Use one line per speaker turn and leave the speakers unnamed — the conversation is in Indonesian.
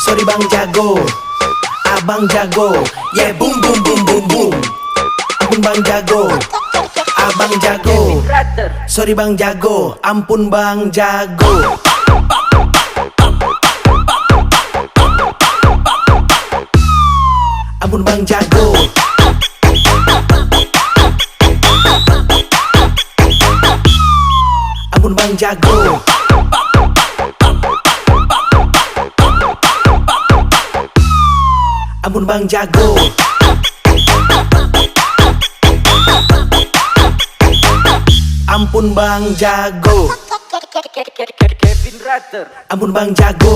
Sorry Bang Jago, Abang Jago, yeah boom boom boom boom boom. Ampun Bang Jago, Abang Jago. Sorry Bang Jago, ampun Bang Jago. Ampun Bang Jago. Ampun Bang Jago. Ampun Bang Jago. Ampun Bang Jago. Ampun Bang Jago.